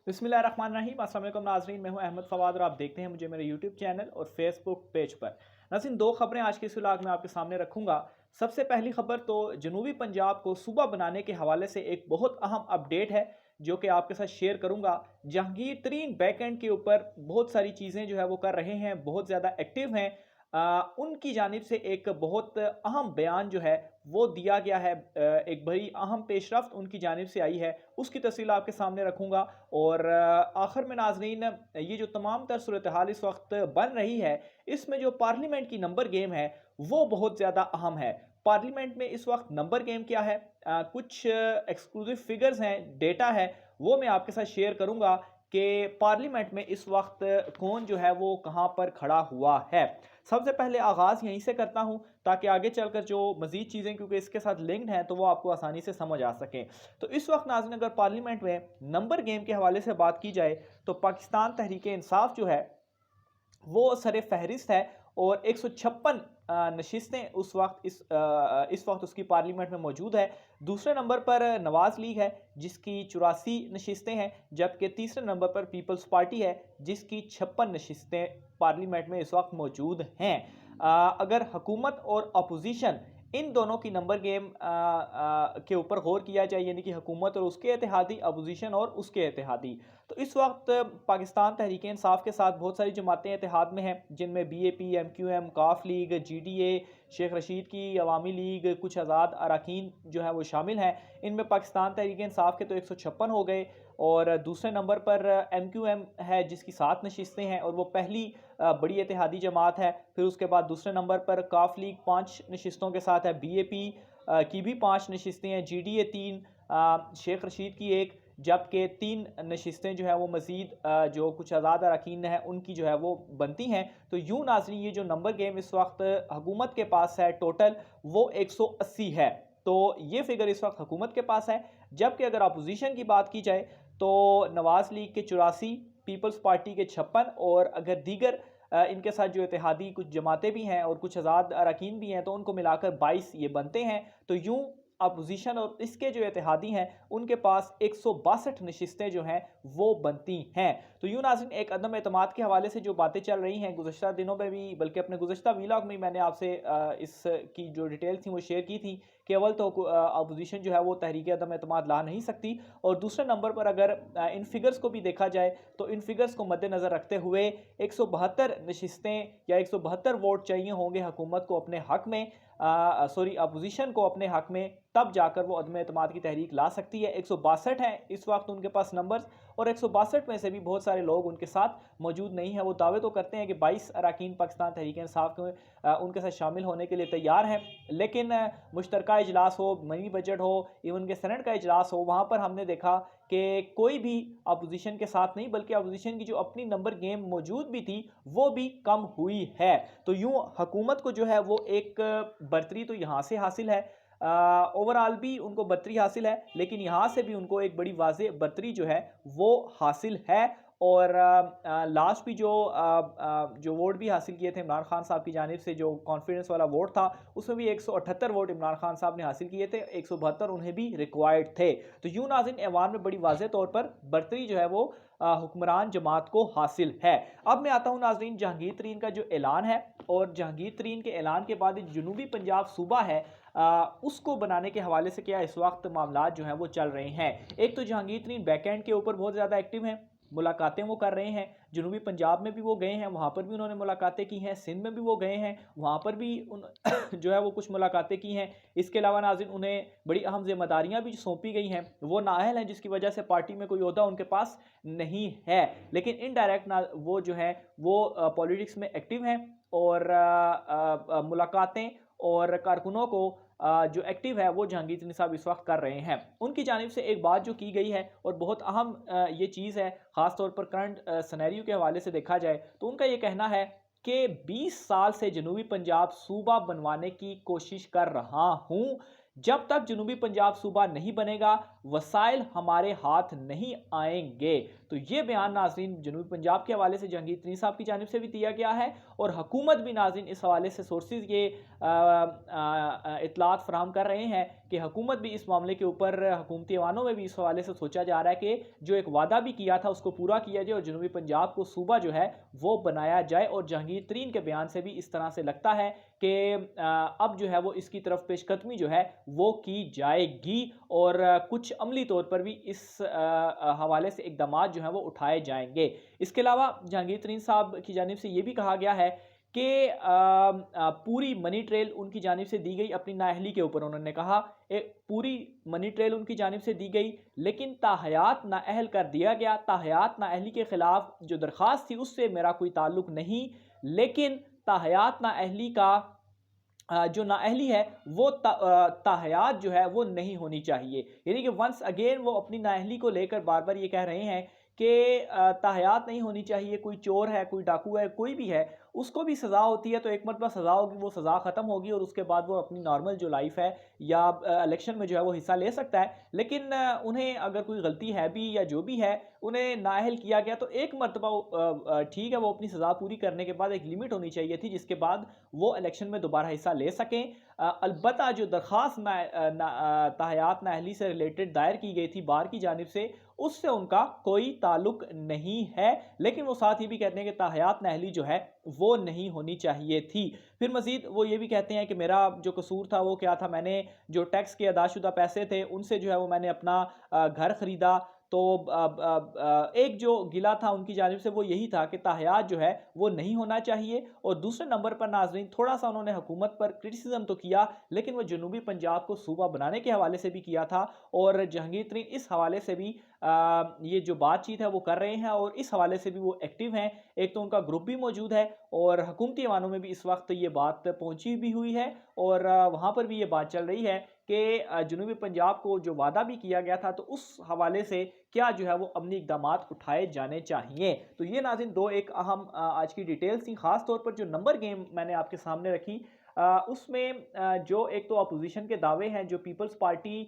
बिस्मिल्लाहिर्रहमानिर्रहीम। अस्सलाम वालेकुम नाज़रीन, मैं हूं अहमद फवाद और आप देखते हैं मुझे मेरे यूट्यूब चैनल और फेसबुक पेज पर। नाज़रीन, दो खबरें आज के इस व्लॉग में आपके सामने रखूंगा। सबसे पहली खबर तो जनूबी पंजाब को सूबा बनाने के हवाले से एक बहुत अहम अपडेट है जो कि आपके साथ शेयर करूंगा। जहांगीर तरीन बैकएंड के ऊपर बहुत सारी चीज़ें जो है वो कर रहे हैं, बहुत ज़्यादा एक्टिव हैं। उनकी जानिब से एक बहुत अहम बयान जो है वो दिया गया है। एक बड़ी अहम पेशरफ्त उनकी जानिब से आई है, उसकी तफसील आपके सामने रखूंगा। और आखिर में नाजरीन, ये जो तमाम तर सूरत हाल इस वक्त बन रही है, इसमें जो पार्लियामेंट की नंबर गेम है वो बहुत ज़्यादा अहम है। पार्लियामेंट में इस वक्त नंबर गेम क्या है, कुछ एक्सक्लूसिव फिगर्स हैं, डेटा है, वो मैं आपके साथ शेयर करूंगा कि पार्लियामेंट में इस वक्त कौन जो है वो कहाँ पर खड़ा हुआ है। सबसे पहले आगाज़ यहीं से करता हूं ताकि आगे चलकर जो मज़ीद चीज़ें क्योंकि इसके साथ लिंक्ड हैं तो वो आपको आसानी से समझ आ सकें। तो इस वक्त नाज़रीन, अगर पार्लियामेंट में नंबर गेम के हवाले से बात की जाए तो पाकिस्तान तहरीक इंसाफ जो है वो सर फहरिस्त है और 156 नशिस्तें उस वक्त इस वक्त उसकी पार्लियामेंट में मौजूद है। दूसरे नंबर पर नवाज लीग है जिसकी 84 नशिस्तें हैं, जबकि तीसरे नंबर पर पीपल्स पार्टी है जिसकी 56 नशिस्तें पार्लियामेंट में इस वक्त मौजूद हैं। अगर हुकूमत और अपोजिशन इन दोनों की नंबर गेम के ऊपर गौर किया जाए, यानी कि हुकूमत और उसके इत्तेहादी, अपोजिशन और उसके इत्तेहादी, तो इस वक्त पाकिस्तान तहरीक इंसाफ के साथ बहुत सारी जमातें इत्तेहाद में हैं, जिनमें BAP, MQM, काफ लीग, GDA, शेख रशीद की अवामी लीग, कुछ आज़ाद अरकान जो है वो शामिल हैं। इनमें पाकिस्तान तहरीक इंसाफ के तो 156 हो गए और दूसरे नंबर पर MQM है जिसकी 7 नशिस्तें हैं और वो पहली बड़ी इत्तेहादी जमात है। फिर उसके बाद दूसरे नंबर पर काफ लीग 5 नशिस्तों के साथ है, BAP की भी 5 नशिस्तें हैं, GDA 3, शेख रशीद की 1, जबकि 3 नशिस्तें जो है वो मज़ीद जो कुछ आज़ाद अरकान हैं उनकी जो है वो बनती हैं। तो यूँ नाज़रीन, ये जो नंबर गेम इस वक्त हुकूमत के पास है टोटल वो 180 है। तो ये फिगर इस वक्त हुकूमत के पास है। जबकि अगर अपोजिशन की बात की जाए तो नवाज लीग के 84, पीपल्स पार्टी के 56 और अगर दीगर इनके साथ जो इत्तेहादी कुछ जमातें भी हैं और कुछ आज़ाद अरकान भी हैं तो उनको मिलाकर 22 ये बनते हैं। तो यूँ अपोजिशन और इसके जो इत्तेहादी हैं उनके पास 162 नशिस्तें जो हैं वो बनती हैं। तो यूँ नाज़रीन, एक अदम एतमाद के हवाले से जो बातें चल रही हैं गुज़श्ता दिनों में भी, बल्कि अपने गुज़श्ता व्लॉग में मैंने आपसे इसकी जो डिटेल थी वो शेयर की थी कि अव्वल तो अपोजिशन जो है वो तहरीक अदम एतमाद ला नहीं सकती, और दूसरे नंबर पर अगर इन फिगर्स को भी देखा जाए तो इन फिगर्स को मद्देनज़र रखते हुए 172 नशिस्तें या 172 वोट चाहिए होंगे हुकूमत को अपने हक में, अपोजिशन को अपने हक में, तब जाकर वो अदम एतमाद की तहरीक ला सकती है। 162 हैं इस वक्त उनके पास नंबर्स, और 162 में से भी बहुत सारे लोग उनके साथ मौजूद नहीं है। वो दावे तो करते हैं कि 22 अरकान पाकिस्तान तहरीक इंसाफ में उनके साथ शामिल होने के लिए तैयार हैं, लेकिन मुश्तरका इजलास हो, मनी बजट हो, इवन के सेनेट का इजलास हो, वहाँ पर हमने देखा कि कोई भी अपोजिशन के साथ नहीं, बल्कि अपोजिशन की जो अपनी नंबर गेम मौजूद भी थी वो भी कम हुई है। तो यूँ हुकूमत को जो है वो एक बर्तरी तो यहाँ से हासिल है, ओवरऑल भी उनको बर्तरी हासिल है, लेकिन यहाँ से भी उनको एक बड़ी वाज़ेह बर्तरी जो है वो हासिल है। और लास्ट भी जो वोट भी हासिल किए थे इमरान खान साहब की जानिब से, जो कॉन्फिडेंस वाला वोट था, उसमें भी 178 वोट इमरान खान साहब ने हासिल किए थे, 172 उन्हें भी रिक्वायर्ड थे। तो यूँ नाज़रीन, ऐवान में बड़ी वाज़ेह तौर पर बर्तरी जो है वो हुक्मरान जमात को हासिल है। अब मैं आता हूँ नाज़रीन जहांगीर तरीन का जो ऐलान है, और जहांगीर तरीन के ऐलान के बाद जनूबी पंजाब सूबा है उसको बनाने के हवाले से क्या इस वक्त मामला जो हैं वो चल रहे हैं। एक तो जहांगीर तरीन बैकएंड के ऊपर बहुत ज़्यादा एक्टिव हैं, मुलाकातें वो कर रहे हैं। जनूबी पंजाब में भी वो गए हैं, वहाँ पर भी उन्होंने मुलाकातें की हैं। सिंध में भी वो गए हैं, वहाँ पर भी जो है वो कुछ मुलाकातें की हैं। इसके अलावा नाज़रीन, उन्हें बड़ी अहम जिम्मेदारियाँ भी सौंपी गई हैं। वो नाअहल हैं जिसकी वजह से पार्टी में कोई ओहदा उनके पास नहीं है, लेकिन इनडायरेक्ट वो जो है वो पॉलिटिक्स में एक्टिव हैं और मुलाकातें और कारकुनों को जो एक्टिव है वो जहांगीर तरीन साहब इस वक्त कर रहे हैं। उनकी जानिब से एक बात जो की गई है और बहुत अहम ये चीज़ है, ख़ास तौर पर करंट सिनेरियो के हवाले से देखा जाए, तो उनका ये कहना है कि 20 साल से जनूबी पंजाब सूबा बनवाने की कोशिश कर रहा हूँ, जब तक जनूबी पंजाब सूबा नहीं बनेगा वसाइल हमारे हाथ नहीं आएंगे। तो ये बयान नाज़रीन जनूबी पंजाब के हवाले से जहांगीर तरीन साहब की जानिब से भी दिया गया है और हुकूमत भी नाज़रीन इस हवाले से सोर्सेज ये इतलात फराहम कर रहे हैं कि हुकूमत भी इस मामले के ऊपर हुकूमती ऐवानों में भी इस हवाले से सोचा जा रहा है कि जो एक वादा भी किया था उसको पूरा किया जाए और जनूबी पंजाब को सूबा जो है वो बनाया जाए। और जहांगीर तरीन के बयान से भी इस तरह से लगता है कि अब जो है वो इसकी तरफ पेशकदमी जो है वो की जाएगी और कुछ अमली तौर पर भी इस हवाले से इकदाम जो है वो उठाए जाएंगे। इसके अलावा जहांगीर तरीन साहब की जानिब से ये भी कहा गया है कि पूरी मनी ट्रेल उनकी जानिब से दी गई अपनी नाअहली के ऊपर। उन्होंने कहा पूरी मनी ट्रेल उनकी जानिब से दी गई लेकिन ताहयात नाअहल कर दिया गया। ताहयात नाअहली के खिलाफ जो दरख्वास्त थी उससे मेरा कोई ताल्लुक नहीं, लेकिन ताहयात नाअहली का जो नाअहली है वो ताहयात जो है वो नहीं होनी चाहिए। यानी कि वंस अगेन वो अपनी नाअहली को लेकर बार बार ये कह रहे हैं कि ताहयात नहीं होनी चाहिए। कोई चोर है, कोई डाकू है, कोई भी है, उसको भी सज़ा होती है, तो एक मरतबा सज़ा होगी, वो सज़ा ख़त्म होगी और उसके बाद वो अपनी नॉर्मल जो लाइफ है या इलेक्शन में जो है वो हिस्सा ले सकता है। लेकिन उन्हें अगर कोई गलती है भी या जो भी है उन्हें नाअहल किया गया तो एक मरतबा ठीक है, वो अपनी सज़ा पूरी करने के बाद एक लिमिट होनी चाहिए थी जिसके बाद वो इलेक्शन में दोबारा हिस्सा ले सकें। अलबत्ता जो दरख्वास्त ताहयात नाअहली से रिलेटेड दायर की गई थी बार की जानिब से उससे उनका कोई ताल्लुक नहीं है, लेकिन वो साथ ही भी कहते हैं कि ताहयात नाअहली जो है वो नहीं होनी चाहिए थी। फिर मजीद वो ये भी कहते हैं कि मेरा जो कसूर था वो क्या था, मैंने जो टैक्स के अदाशुदा पैसे थे उनसे जो है वो मैंने अपना घर ख़रीदा। तो एक जो गिला था उनकी जानिब से वो यही था कि ताहयात जो है वो नहीं होना चाहिए। और दूसरे नंबर पर नाज़रीन थोड़ा सा उन्होंने हुकूमत पर क्रिटिसिज्म तो किया लेकिन वो जनूबी पंजाब को सूबा बनाने के हवाले से भी किया था और जहांगीर तरीन इस हवाले से भी ये जो बातचीत है वो कर रहे हैं और इस हवाले से भी वो एक्टिव हैं। एक तो उनका ग्रुप भी मौजूद है और हुकूमती ऐवानों में भी इस वक्त ये बात पहुंची भी हुई है और वहाँ पर भी ये बात चल रही है कि जनूबी पंजाब को जो वादा भी किया गया था तो उस हवाले से क्या जो है वो अमनी इकदाम उठाए जाने चाहिए। तो ये नाज़रीन दो एक अहम आज की डिटेल्स थी। ख़ास तौर पर जो नंबर गेम मैंने आपके सामने रखी उसमें जो एक तो अपोजिशन के दावे हैं, जो पीपल्स पार्टी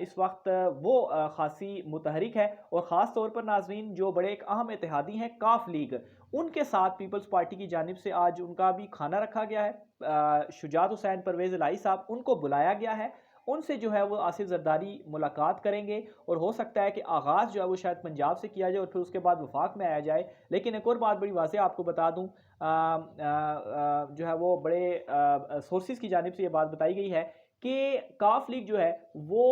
इस वक्त वो खासी मुतहरिक है और ख़ास तौर पर नाज़रीन जो बड़े एक अहम इत्तेहादी हैं काफ लीग, उनके साथ पीपल्स पार्टी की जानिब से आज उनका भी खाना रखा गया है। शुजात हुसैन परवेज़ इलाही साहब उनको बुलाया गया है, उनसे जो है वो आसिफ जरदारी मुलाकात करेंगे और हो सकता है कि आगाज़ जो है वो शायद पंजाब से किया जाए और फिर उसके बाद वफाक में आया जाए। लेकिन एक और बात बड़ी वाज़ेह आपको बता दूँ, जो है वो बड़े सोर्सेज की जानिब से ये बात बताई गई है कि काफ लीग जो है वो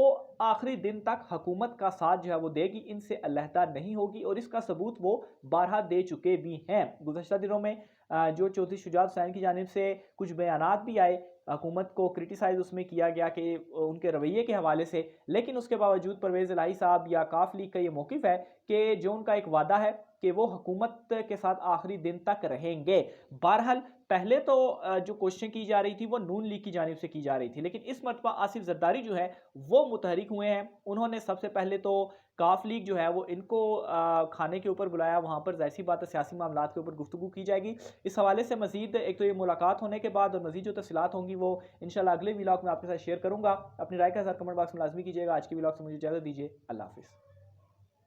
आखिरी दिन तक हुकूमत का साथ जो है वो देगी, इनसे अलहदा नहीं होगी और इसका सबूत वो बारहा दे चुके भी हैं। गुज़श्ता दिनों में जो चौधरी शुजात हुसैन की जानिब से कुछ बयानात भी आए, हुकूमत को क्रिटिसाइज़ उसमें किया गया कि उनके रवैये के हवाले से, लेकिन उसके बावजूद परवेज़ इलाही साहब या काफ लीग का ये मौक़िफ़ है कि जो उनका एक वादा है कि वो हुकूमत के साथ आखिरी दिन तक रहेंगे। बहरहाल पहले तो जो कोशिशें की जा रही थी वो नून लीग की जानिब से की जा रही थी, लेकिन इस मरतबा आसिफ जरदारी जो है वो मुतहरिक हुए हैं। उन्होंने सबसे पहले तो काफ लीग जो है वो इनको खाने के ऊपर बुलाया, वहाँ पर ज़ाहिर सी बात है सियासी मामलात के ऊपर गुफ्तगू की जाएगी। इस हवाले से मज़ीद एक तो ये मुलाकात होने के बाद और मज़ीद जो तफ़सीलात होंगी वो इंशाल्लाह अगले व्लॉग में आपके साथ शेयर करूँगा। अपनी राय का इज़हार कमेंट बॉक्स में लाजमी कीजिएगा। आज की व्लॉग से मुझे इजाज़त दीजिए। अल्लाह हाफ़िज़।